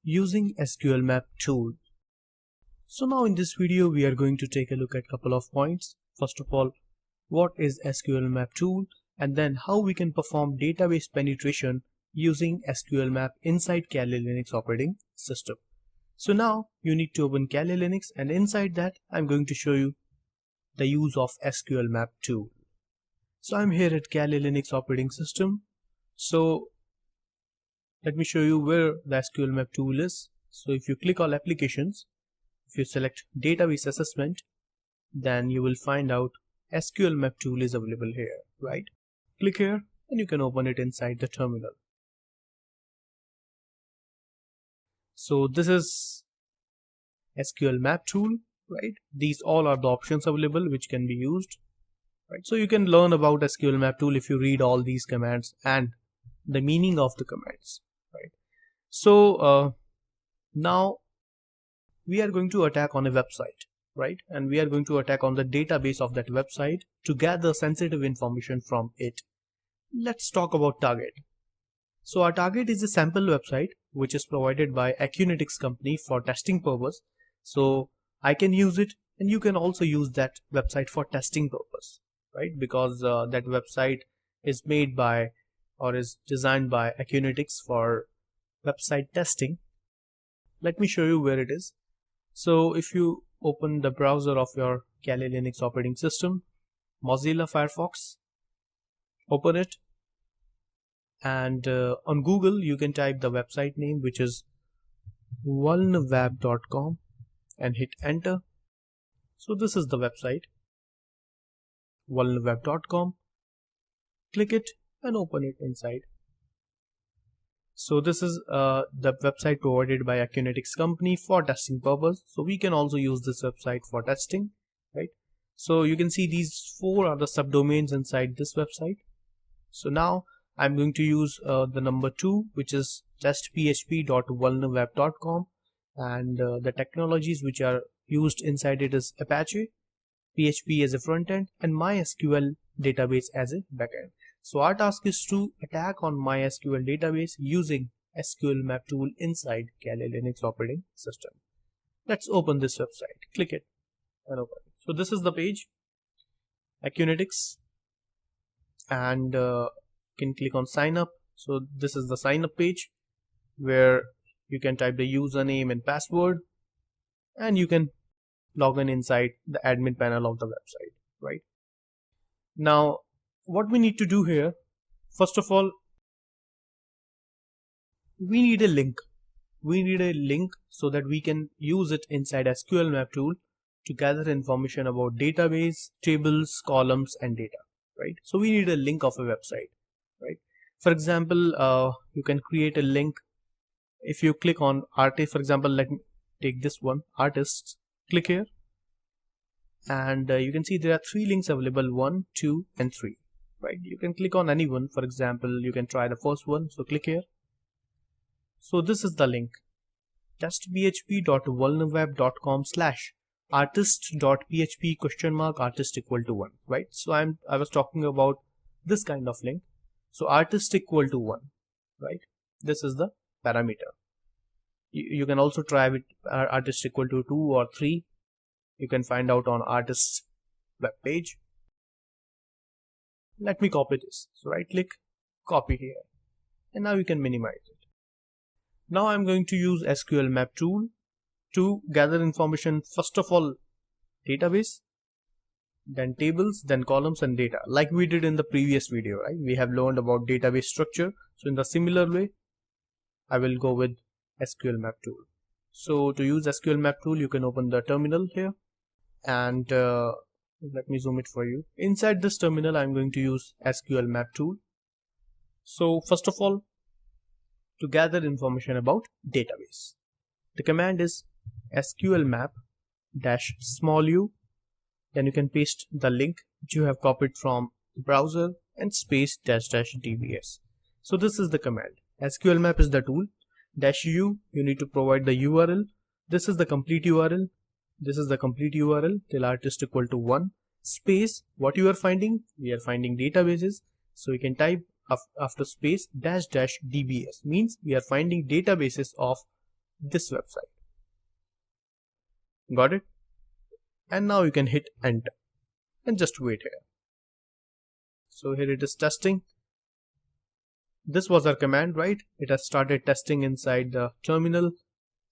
using Sqlmap tool. So now in this video we are going to take a look at a couple of points. First of all, what is Sqlmap tool, and then how we can perform database penetration using Sqlmap inside Kali Linux operating system. So now you need to open Kali Linux, and inside that I'm going to show you the use of Sqlmap tool. So I'm here at Kali Linux operating system. So let me show you where the Sqlmap tool is. So if you click on applications, if you select database assessment, then you will find out Sqlmap tool is available here, right? Click here and you can open it inside the terminal. So this is Sqlmap tool, right? These all are the options available which can be used, right? So you can learn about Sqlmap tool if you read all these commands and the meaning of the commands, right? So now we are going to attack on a website, right? And we are going to attack on the database of that website to gather sensitive information from it. Let's talk about target. So our target is a sample website which is provided by Acunetics company for testing purpose. So I can use it and you can also use that website for testing purpose, right? Because that website is made by or is designed by Acunetics for website testing. Let me show you where it is. So if you open the browser of your Kali Linux operating system, Mozilla Firefox, open it, and on Google you can type the website name, which is sqlmap.com, and hit enter. So this is the website, sqlmap.com. Click it and open it inside. So this is the website provided by Acunetics company for testing purpose. So we can also use this website for testing, right? So you can see these four are the subdomains inside this website. So now I'm going to use the number 2, which is testphp.vulnerweb.com, and the technologies which are used inside it is Apache, PHP as a front end, and MySQL database as a backend. So our task is to attack on MySQL database using Sqlmap tool inside Kali Linux operating system. Let's open this website. Click it and open it. So this is the page, Acunetics, and you can click on sign up. So this is the sign up page where you can type the username and password, and you can log in inside the admin panel of the website, right? Now what we need to do here, first of all, we need a link. We need a link so that we can use it inside Sqlmap tool to gather information about database, tables, columns, and data, right? So we need a link of a website, right? For example, you can create a link. If you click on artist, for example, let me take this one, artists. Click here, and you can see there are 3 links available, 1, 2, and 3. Right, you can click on any one. For example, you can try the first one. So click here. So this is the link, testphp.vulnerweb.com/artist.php ? Artist = 1, right? So I was talking about this kind of link. So artist = 1, right? This is the parameter. You can also try with artist = 2 or 3. You can find out on artist's web page. Let me copy this. So right click, copy here, and now you can minimize it. Now I'm going to use Sqlmap tool to gather information. First of all, database, then tables, then columns and data, like we did in the previous video, right? We have learned about database structure. So in the similar way, I will go with Sqlmap tool. So to use Sqlmap tool, you can open the terminal here, and let me zoom it for you. Inside this terminal, I'm going to use Sqlmap tool. So first of all, to gather information about database, the command is sqlmap-u. Then you can paste the link which you have copied from the browser and space --dbs. So this is the command. Sqlmap is the tool. -u, you need to provide the URL. This is the complete URL. This is the complete URL till artist = 1. Space, what you are finding? We are finding databases. So you can type after space --dbs, means we are finding databases of this website. Got it? And now you can hit enter and just wait here. So here it is testing. This was our command, right? It has started testing inside the terminal.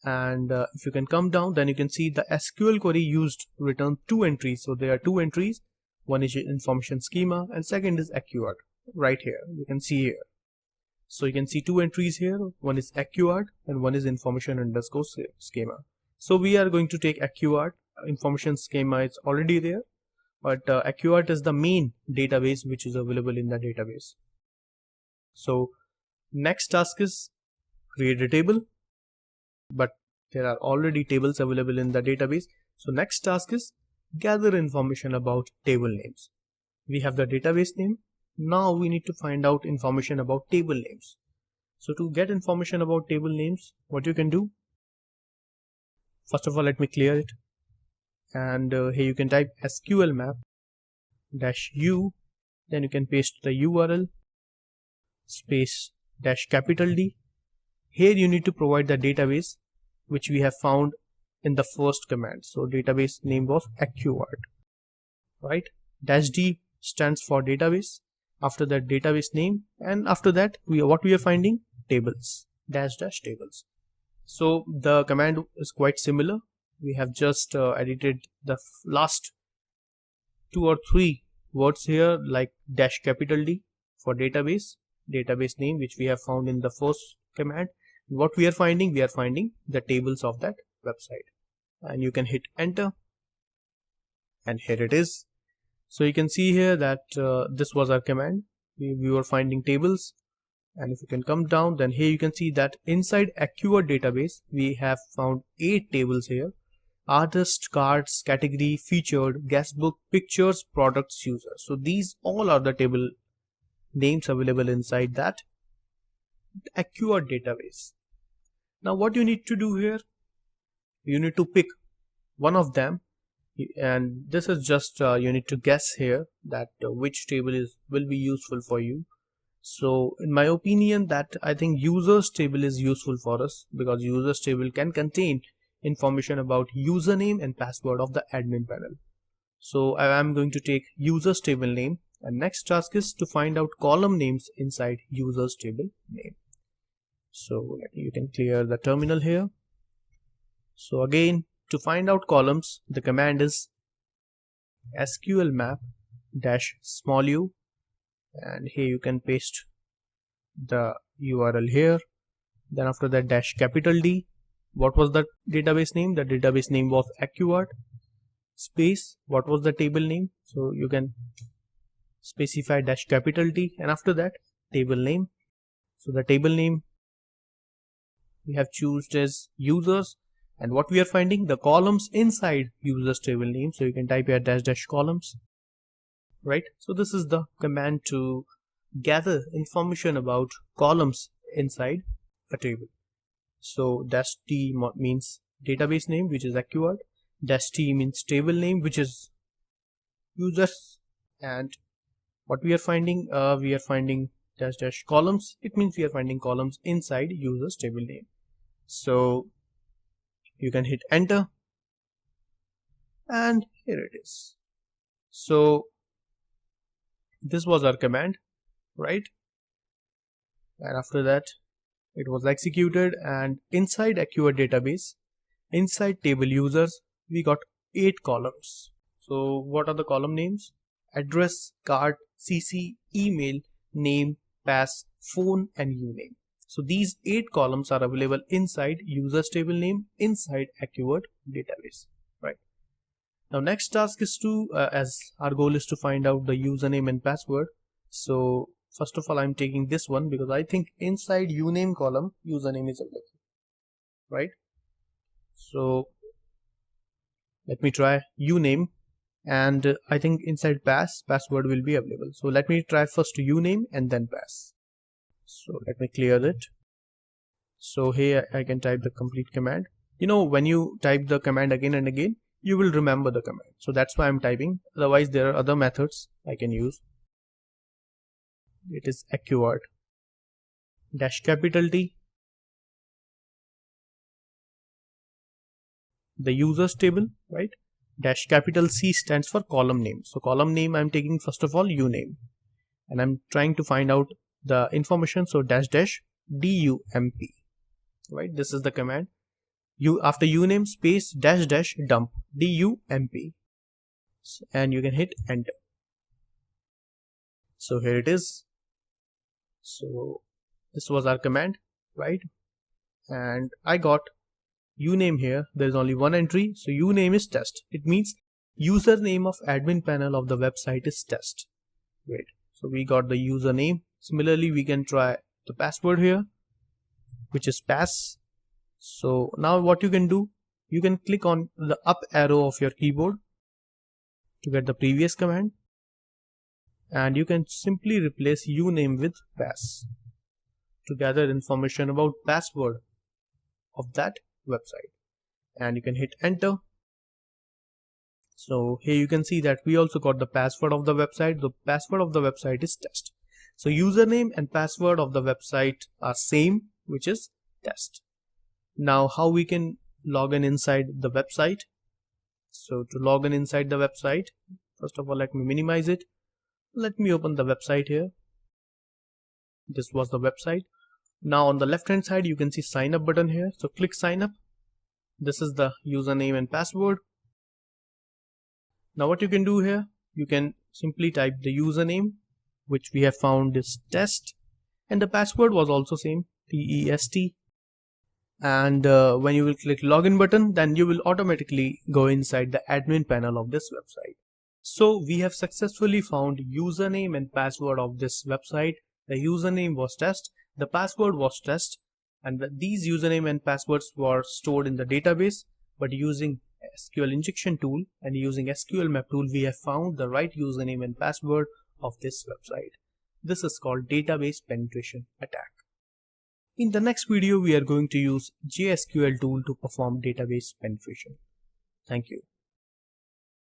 And if you can come down, then you can see the SQL query used return 2 entries. So there are 2 entries. One is information schema and second is AccuArt right here. You can see here. So you can see 2 entries here. One is AccuArt and one is information underscore schema. So we are going to take AccuArt. Information schema is already there, but AccuArt is the main database which is available in the database. So next task is create a table, but there are already tables available in the database. So next task is gather information about table names. We have the database name. Now we need to find out information about table names. So to get information about table names, what you can do, first of all, let me clear it. And here you can type Sqlmap -u, then you can paste the URL space -D. Here you need to provide the database which we have found in the first command. So database name was AccuArt, right? -D stands for database. After that, database name, and after that what we are finding, tables, -- tables. So the command is quite similar. We have just edited the last 2 or 3 words here, like -D for database name, which we have found in the first command. What we are finding the tables of that website, and you can hit enter, and here it is. So you can see here that this was our command. We were finding tables, and if you can come down, then here you can see that inside AccuArt database we have found 8 tables here: artist, cards, category, featured, guestbook, pictures, products, users. So these all are the table names available inside that AccuArt database. Now what you need to do here, you need to pick one of them, and this is just you need to guess here that which table will be useful for you. So in my opinion, that I think users table is useful for us, because users table can contain information about username and password of the admin panel. So I am going to take users table name, and next task is to find out column names inside users table name. So you can clear the terminal here. So again, to find out columns, the command is Sqlmap -u, and here you can paste the URL here. Then after that, -D. What was the database name? The database name was AccuArt. Space, what was the table name? So you can specify -D, and after that, table name. So the table name we have chosen as users, and what we are finding, the columns inside users table name. So you can type here -- columns, right? So this is the command to gather information about columns inside a table. So -T means database name, which is AccuArt. -T means table name, which is users. And what we are finding, -- columns. It means we are finding columns inside users table name. So you can hit enter, and here it is. So this was our command, right? And after that, it was executed, and inside AccuArt database, inside table users, we got 8 columns. So what are the column names? Address, card, CC, email, name, pass, phone, and uname. So these 8 columns are available inside users table name inside AccuArt database, right? Now next task is to, as our goal is to find out the username and password. So first of all, I'm taking this one because I think inside uname column, username is available, right? So let me try uname, and I think inside password will be available. So let me try first uname and then pass. So let me clear it. So here I can type the complete command. You know, when you type the command again and again, you will remember the command. So that's why I'm typing. Otherwise, there are other methods I can use. It is AccuArt -D the users table, right? Dash capital C stands for column name. So column name I'm taking first of all uname, and I'm trying to find out the information. So dash dash dump, right? This is the command. After uname space dash dash dump dump, and you can hit enter. So here it is. So this was our command, right? And I got uname here. There is only one entry, so uname is test. It means username of admin panel of the website is test. Great. So we got the username. Similarly, we can try the password here, which is pass. So now what you can do, you can click on the up arrow of your keyboard to get the previous command, and you can simply replace uname with pass to gather information about password of that website, and you can hit enter. So here you can see that we also got the password of the website. The password of the website is test. So username and password of the website are same, which is test. Now how we can log in inside the website? So to log in inside the website, first of all, let me minimize it. Let me open the website here. This was the website. Now on the left hand side, you can see sign up button here. So click sign up. This is the username and password. Now what you can do here, you can simply type the username, which we have found is test, and the password was also same, TEST. And when you will click login button, then you will automatically go inside the admin panel of this website. So we have successfully found username and password of this website. The username was test, the password was test, and these username and passwords were stored in the database. But using SQL injection tool and using Sqlmap tool, we have found the right username and password of this website. This is called database penetration attack. In the next video, we are going to use JSQL tool to perform database penetration. Thank you.